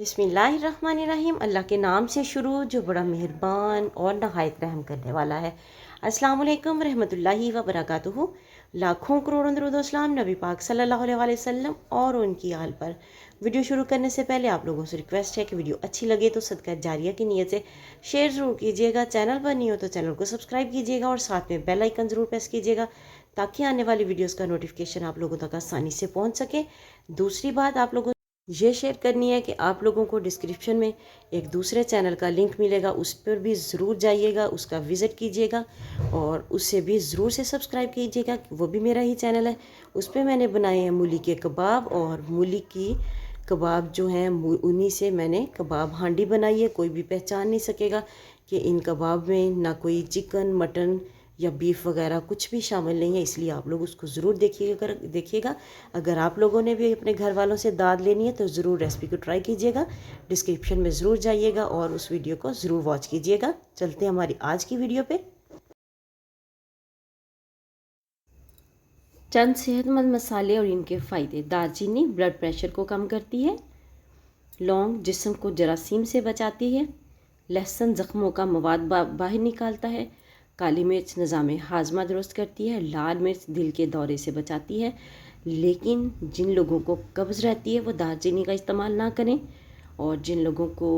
बिस्मिल्लाहिर्रहमानिर्रहीम। अल्लाह के नाम से शुरू जो बड़ा मेहरबान और नहायत रहम करने वाला है। अस्सलाम वालेकुम रहमतुल्लाहि व बरकातुहू। लाखों करोड़ों दरूद व सलाम नबी पाक सल्लल्लाहु अलैहि वसल्लम और उनकी आल पर। वीडियो शुरू करने से पहले आप लोगों से रिक्वेस्ट है कि वीडियो अच्छी लगे तो सदका जारिया की नीयत से शेयर ज़रूर कीजिएगा। चैनल पर नहीं हो तो चैनल को सब्सक्राइब कीजिएगा और साथ में बेल आइकन ज़रूर प्रेस कीजिएगा ताकि आने वाली वीडियोस का नोटिफिकेशन आप लोगों तक आसानी से पहुंच सके। दूसरी बात आप लोगों ये शेयर करनी है कि आप लोगों को डिस्क्रिप्शन में एक दूसरे चैनल का लिंक मिलेगा, उस पर भी ज़रूर जाइएगा, उसका विज़िट कीजिएगा और उससे भी ज़रूर से सब्सक्राइब कीजिएगा। वो भी मेरा ही चैनल है, उस पर मैंने बनाए हैं मूली के कबाब और मूली की कबाब जो हैं उन्हीं से मैंने कबाब हांडी बनाई है। कोई भी पहचान नहीं सकेगा कि इन कबाब में ना कोई चिकन मटन या बीफ वगैरह कुछ भी शामिल नहीं है, इसलिए आप लोग उसको ज़रूर देखिएगा। अगर आप लोगों ने भी अपने घर वालों से दाद लेनी है तो ज़रूर रेसिपी को ट्राई कीजिएगा। डिस्क्रिप्शन में ज़रूर जाइएगा और उस वीडियो को ज़रूर वॉच कीजिएगा। चलते हैं हमारी आज की वीडियो पे। चंद सेहतमंद मसाले और इनके फ़ायदे। दालचीनी ब्लड प्रेशर को कम करती है। लौंग जिस्म को जरासीम से बचाती है। लहसुन ज़ख्मों का मवाद बाहर निकालता है। काली मिर्च निज़ाम हाजमा दुरुस्त करती है। लाल मिर्च दिल के दौरे से बचाती है। लेकिन जिन लोगों को कब्ज़ रहती है वो दालचीनी का इस्तेमाल ना करें, और जिन लोगों को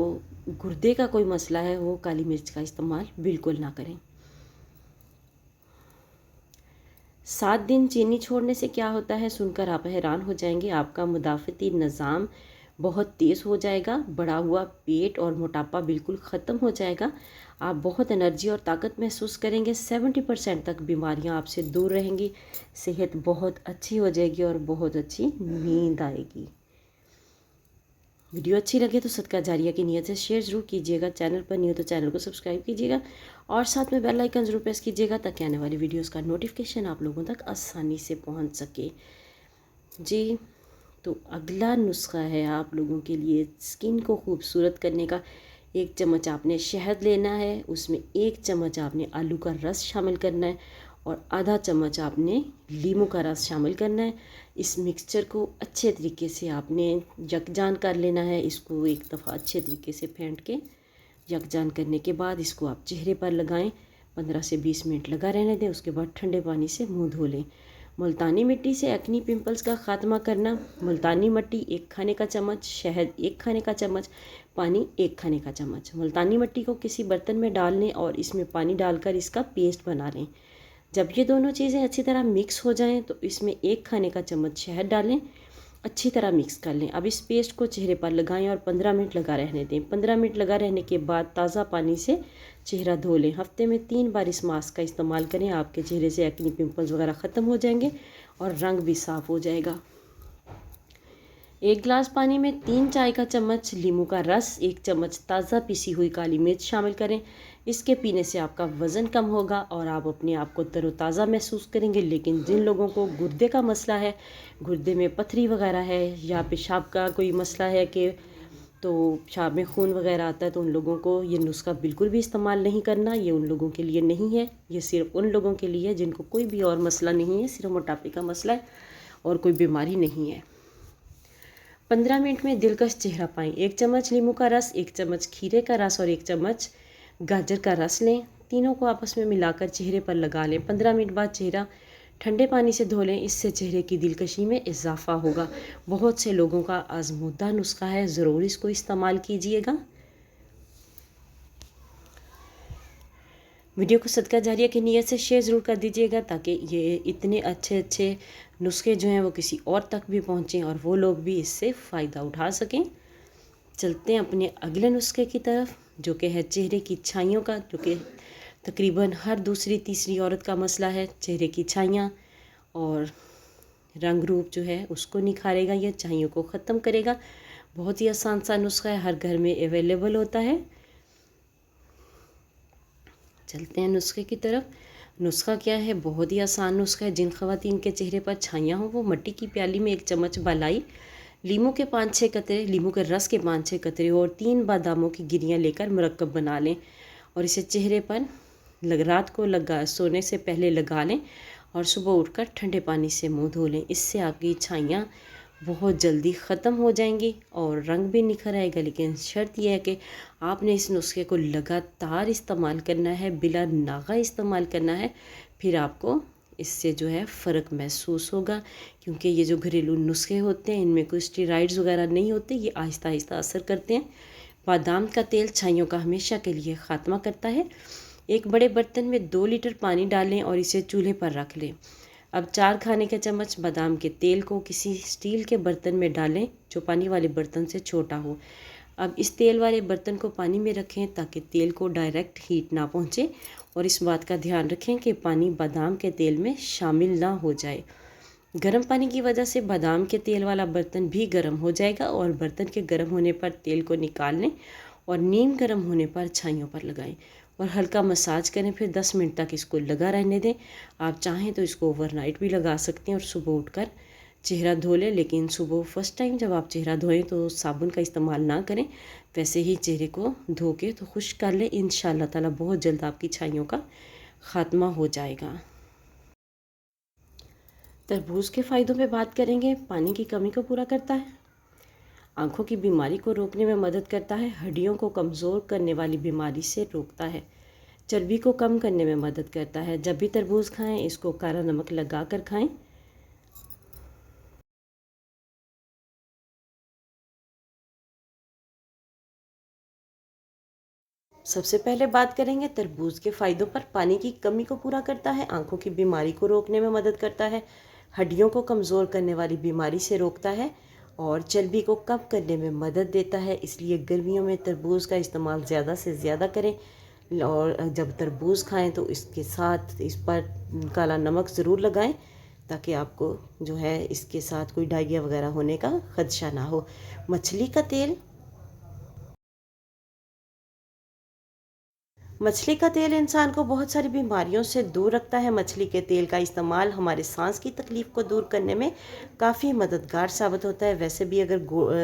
गुर्दे का कोई मसला है वो काली मिर्च का इस्तेमाल बिल्कुल ना करें। 7 दिन चीनी छोड़ने से क्या होता है सुनकर आप हैरान हो जाएंगे। आपका मुदाफ़ती निज़ाम बहुत तेज़ हो जाएगा, बढ़ा हुआ पेट और मोटापा बिल्कुल ख़त्म हो जाएगा। आप बहुत एनर्जी और ताकत महसूस करेंगे। 70% तक बीमारियां आपसे दूर रहेंगी। सेहत बहुत अच्छी हो जाएगी और बहुत अच्छी नींद आएगी। वीडियो अच्छी लगे तो सदका जारिया की नीयत से शेयर ज़रूर कीजिएगा। चैनल पर नहीं हो तो चैनल को सब्सक्राइब कीजिएगा और साथ में बेल आइकन ज़रूर प्रेस कीजिएगा ताकि आने वाली वीडियोस का नोटिफिकेशन आप लोगों तक आसानी से पहुंच सके। जी, तो अगला नुस्खा है आप लोगों के लिए स्किन को खूबसूरत करने का। 1 चम्मच आपने शहद लेना है, उसमें 1 चम्मच आपने आलू का रस शामिल करना है और आधा चम्मच आपने लीमू का रस शामिल करना है। इस मिक्सचर को अच्छे तरीके से आपने यकजान कर लेना है। इसको एक दफ़ा अच्छे तरीके से फेंट के यकजान करने के बाद इसको आप चेहरे पर लगाएं। 15 से 20 मिनट लगा रहने दें। उसके बाद ठंडे पानी से मुंह धो लें। मुल्तानी मिट्टी से एक्नी पिंपल्स का ख़ात्मा करना। मुल्तानी मिट्टी 1 खाने का चम्मच, शहद 1 खाने का चम्मच, पानी 1 खाने का चम्मच। मुल्तानी मिट्टी को किसी बर्तन में डाल लें और इसमें पानी डालकर इसका पेस्ट बना लें। जब ये दोनों चीज़ें अच्छी तरह मिक्स हो जाएं तो इसमें 1 खाने का चम्मच शहद डालें, अच्छी तरह मिक्स कर लें। अब इस पेस्ट को चेहरे पर लगाएं और 15 मिनट लगा रहने दें। 15 मिनट लगा रहने के बाद ताज़ा पानी से चेहरा धो लें। हफ्ते में 3 बार इस मास्क का इस्तेमाल करें। आपके चेहरे से एक्नी पिंपल्स वगैरह ख़त्म हो जाएंगे और रंग भी साफ़ हो जाएगा। 1 गिलास पानी में 3 चाय का चम्मच लीमू का रस, 1 चम्मच ताज़ा पिसी हुई काली मिर्च शामिल करें। इसके पीने से आपका वज़न कम होगा और आप अपने आप को तरोताज़ा महसूस करेंगे। लेकिन जिन लोगों को गुर्दे का मसला है, गुर्दे में पथरी वगैरह है या पेशाब का कोई मसला है कि तो पेशाब में खून वगैरह आता है, तो उन लोगों को ये नुस्खा बिल्कुल भी इस्तेमाल नहीं करना। ये उन लोगों के लिए नहीं है। ये सिर्फ उन लोगों के लिए है जिनको कोई भी और मसला नहीं है, सिर्फ मोटापे का मसला है और कोई बीमारी नहीं है। 15 मिनट में दिलकश चेहरा पाएँ। 1 चम्मच नींबू का रस, 1 चम्मच खीरे का रस और 1 चम्मच गाजर का रस लें। तीनों को आपस में मिलाकर चेहरे पर लगा लें। 15 मिनट बाद चेहरा ठंडे पानी से धो लें। इससे चेहरे की दिलकशी में इजाफा होगा। बहुत से लोगों का आजमूदा नुस्खा है, ज़रूर इसको इस्तेमाल कीजिएगा। वीडियो को सदका जारिया की नीयत से शेयर ज़रूर कर दीजिएगा ताकि ये इतने अच्छे अच्छे नुस्खे जो हैं वो किसी और तक भी पहुँचें और वो लोग भी इससे फ़ायदा उठा सकें। चलते हैं अपने अगले नुस्खे की तरफ जो कि है चेहरे की छाइयों का, जो कि तकरीबन हर दूसरी तीसरी औरत का मसला है। चेहरे की छाइयाँ और रंग रूप जो है उसको निखारेगा, यह छाइयों को ख़त्म करेगा। बहुत ही आसान सा नुस्खा है, हर घर में अवेलेबल होता है। चलते हैं नुस्खे की तरफ। नुस्खा क्या है? बहुत ही आसान नुस्खा है। जिन ख़वातीन के चेहरे पर छाइयाँ हों वो मिट्टी की प्याली में 1 चम्मच बालाई लीमू के 5-6 कतरे, लीमू के रस के 5-6 कतरे और 3 बादामों की गिरियाँ लेकर मुरक्कब बना लें और इसे चेहरे पर रात को सोने से पहले लगा लें और सुबह उठकर ठंडे पानी से मुंह धो लें। इससे आपकी छाइयाँ बहुत जल्दी ख़त्म हो जाएंगी और रंग भी निखर आएगा। लेकिन शर्त यह है कि आपने इस नुस्खे को लगातार इस्तेमाल करना है, बिला नागा इस्तेमाल करना है, फिर आपको इससे जो है फ़र्क महसूस होगा। क्योंकि ये जो घरेलू नुस्खे होते हैं इनमें कोई स्टेरॉइड्स वगैरह नहीं होते, ये आहिस्ता आहिस्ता असर करते हैं। बादाम का तेल छाइयों का हमेशा के लिए ख़ात्मा करता है। एक बड़े बर्तन में 2 लीटर पानी डालें और इसे चूल्हे पर रख लें। अब 4 खाने के चम्मच बादाम के तेल को किसी स्टील के बर्तन में डालें जो पानी वाले बर्तन से छोटा हो। अब इस तेल वाले बर्तन को पानी में रखें ताकि तेल को डायरेक्ट हीट ना पहुंचे, और इस बात का ध्यान रखें कि पानी बादाम के तेल में शामिल ना हो जाए। गर्म पानी की वजह से बादाम के तेल वाला बर्तन भी गर्म हो जाएगा और बर्तन के गर्म होने पर तेल को निकाल लें और नीम गर्म होने पर छाइयों पर लगाएं और हल्का मसाज करें। फिर 10 मिनट तक इसको लगा रहने दें। आप चाहें तो इसको ओवरनाइट भी लगा सकते हैं और सुबह उठकर चेहरा धो लें। लेकिन सुबह फर्स्ट टाइम जब आप चेहरा धोएं तो साबुन का इस्तेमाल ना करें, वैसे ही चेहरे को धो के तो खुश्क कर लें। इंशाअल्लाह ताला बहुत जल्द आपकी छाइयों का ख़ात्मा हो जाएगा। तरबूज के फ़ायदों पे बात करेंगे। पानी की कमी को पूरा करता है, आँखों की बीमारी को रोकने में मदद करता है, हड्डियों को कमज़ोर करने वाली बीमारी से रोकता है, चर्बी को कम करने में मदद करता है। जब भी तरबूज खाएं इसको काला नमक लगा कर खाएं। सबसे पहले बात करेंगे तरबूज के फ़ायदों पर। पानी की कमी को पूरा करता है, आँखों की बीमारी को रोकने में मदद करता है, हड्डियों को कमज़ोर करने वाली बीमारी से रोकता है और चर्बी को कम करने में मदद देता है। इसलिए गर्मियों में तरबूज का इस्तेमाल ज़्यादा से ज़्यादा करें और जब तरबूज खाएं तो इसके साथ इस पर काला नमक ज़रूर लगाएं ताकि आपको जो है इसके साथ कोई डायरिया वगैरह होने का खदशा ना हो। मछली का तेल, मछली का तेल इंसान को बहुत सारी बीमारियों से दूर रखता है। मछली के तेल का इस्तेमाल हमारे सांस की तकलीफ़ को दूर करने में काफ़ी मददगार साबित होता है। वैसे भी अगर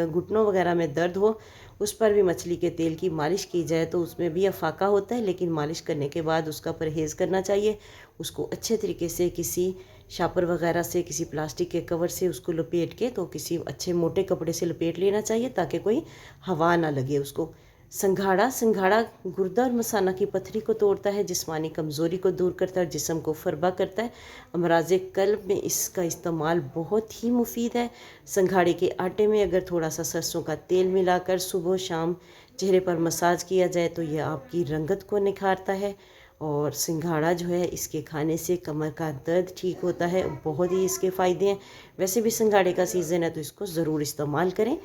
घुटनों वगैरह में दर्द हो उस पर भी मछली के तेल की मालिश की जाए तो उसमें भी अफाका होता है, लेकिन मालिश करने के बाद उसका परहेज़ करना चाहिए। उसको अच्छे तरीके से किसी शापर वगैरह से, किसी प्लास्टिक के कवर से उसको लपेट के तो किसी अच्छे मोटे कपड़े से लपेट लेना चाहिए ताकि कोई हवा ना लगे उसको। संघाड़ा, संघाड़ा गुर्दा और मसाना की पथरी को तोड़ता है, जिस्मानी कमज़ोरी को दूर करता है और जिस्म को फरबा करता है। अमराज़े कल्ब में इसका इस्तेमाल बहुत ही मुफीद है। संघाड़े के आटे में अगर थोड़ा सा सरसों का तेल मिलाकर सुबह शाम चेहरे पर मसाज किया जाए तो यह आपकी रंगत को निखारता है। और सिंघाड़ा जो है इसके खाने से कमर का दर्द ठीक होता है, बहुत ही इसके फ़ायदे हैं। वैसे भी सिंघाड़े का सीज़न है तो इसको ज़रूर इस्तेमाल करें।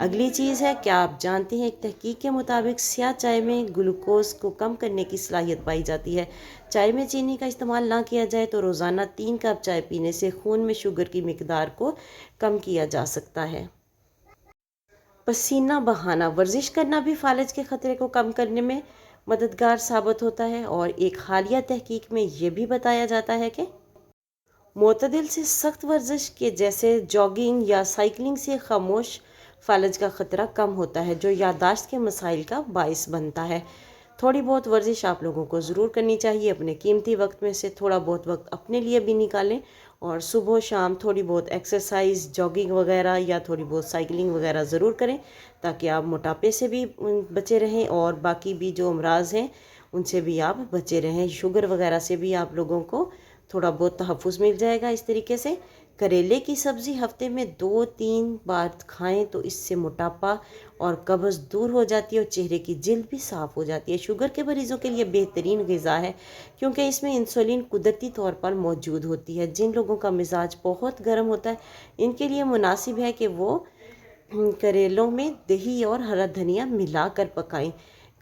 अगली चीज़ है, क्या आप जानते हैं एक तहकीक के मुताबिक स्याह चाय में ग्लूकोज को कम करने की सलाहियत पाई जाती है। चाय में चीनी का इस्तेमाल ना किया जाए तो रोज़ाना 3 कप चाय पीने से खून में शुगर की मिकदार को कम किया जा सकता है। पसीना बहाना, वर्जिश करना भी फालिज के ख़तरे को कम करने में मददगार साबित होता है। और एक हालिया तहकीक में ये भी बताया जाता है कि मोतदिल से सख्त वर्जिश के जैसे जॉगिंग या साइकिलिंग से खामोश फालज का ख़तरा कम होता है जो याददाश्त के मसाइल का बायस बनता है। थोड़ी बहुत वर्जिश आप लोगों को ज़रूर करनी चाहिए। अपने कीमती वक्त में से थोड़ा बहुत वक्त अपने लिए भी निकालें और सुबह शाम थोड़ी बहुत एक्सरसाइज, जॉगिंग वगैरह या थोड़ी बहुत साइकिलिंग वगैरह ज़रूर करें ताकि आप मोटापे से भी बचे रहें और बाकी भी जो अमराज हैं उनसे भी आप बचे रहें। शुगर वगैरह से भी आप लोगों को थोड़ा बहुत तहफ़्फ़ुज़ मिल जाएगा इस तरीके से। करेले की सब्ज़ी हफ्ते में 2-3 बार खाएं तो इससे मोटापा और कब्ज़ दूर हो जाती है और चेहरे की जिल्द भी साफ़ हो जाती है। शुगर के मरीज़ों के लिए बेहतरीन ग़िज़ा है क्योंकि इसमें इंसुलिन कुदरती तौर पर मौजूद होती है। जिन लोगों का मिजाज बहुत गर्म होता है इनके लिए मुनासिब है कि वो करेलों में दही और हरा धनिया मिलाकर पकाएं।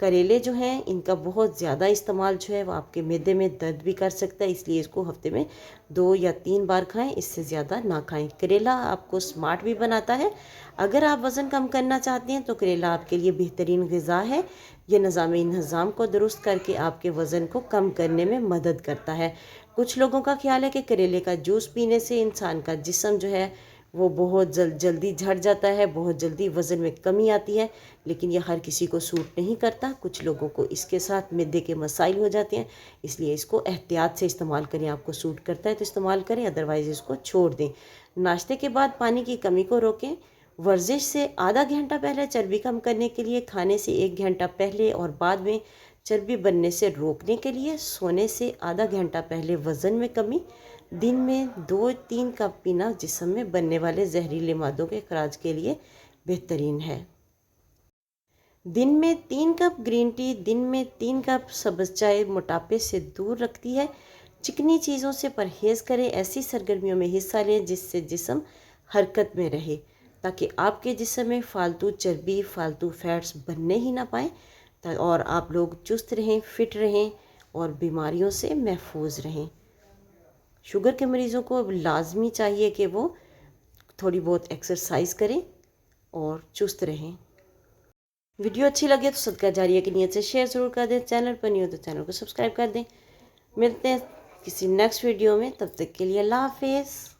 करेले जो हैं इनका बहुत ज़्यादा इस्तेमाल जो है वो आपके मैदे में दर्द भी कर सकता है, इसलिए इसको हफ्ते में 2 या 3 बार खाएं, इससे ज़्यादा ना खाएं। करेला आपको स्मार्ट भी बनाता है। अगर आप वज़न कम करना चाहते हैं तो करेला आपके लिए बेहतरीन ग़िज़ा है। ये निज़ाम को दुरुस्त करके आपके वज़न को कम करने में मदद करता है। कुछ लोगों का ख्याल है कि करेले का जूस पीने से इंसान का जिस्म जो है वो बहुत जल्दी झड़ जाता है, बहुत जल्दी वज़न में कमी आती है, लेकिन यह हर किसी को सूट नहीं करता। कुछ लोगों को इसके साथ मैदे के मसाइल हो जाते हैं, इसलिए इसको एहतियात से इस्तेमाल करें। आपको सूट करता है तो इस्तेमाल करें, अदरवाइज़ इसको छोड़ दें। नाश्ते के बाद पानी की कमी को रोकें। वर्जिश से आधा घंटा पहले चर्बी कम करने के लिए, खाने से 1 घंटा पहले और बाद में चर्बी बनने से रोकने के लिए, सोने से आधा घंटा पहले वज़न में कमी। दिन में 2-3 कप पीना जिस्म में बनने वाले जहरीले मादों के खराज के लिए बेहतरीन है। दिन में 3 कप ग्रीन टी, दिन में 3 कप सब्ज़ चाय मोटापे से दूर रखती है। चिकनी चीज़ों से परहेज़ करें। ऐसी सरगर्मियों में हिस्सा लें जिससे जिस्म हरकत में रहे, ताकि आपके जिस्म में फालतू चर्बी, फालतू फैट्स बनने ही ना पाएँ और आप लोग चुस्त रहें, फिट रहें और बीमारियों से महफूज रहें। शुगर के मरीज़ों को लाजमी चाहिए कि वो थोड़ी बहुत एक्सरसाइज करें और चुस्त रहें। वीडियो अच्छी लगे तो सदका जारिया की नीयत से शेयर ज़रूर कर दें। चैनल पर नहीं हो तो चैनल को सब्सक्राइब कर दें। मिलते हैं किसी नेक्स्ट वीडियो में, तब तक के लिए अल्लाह हाफिज़।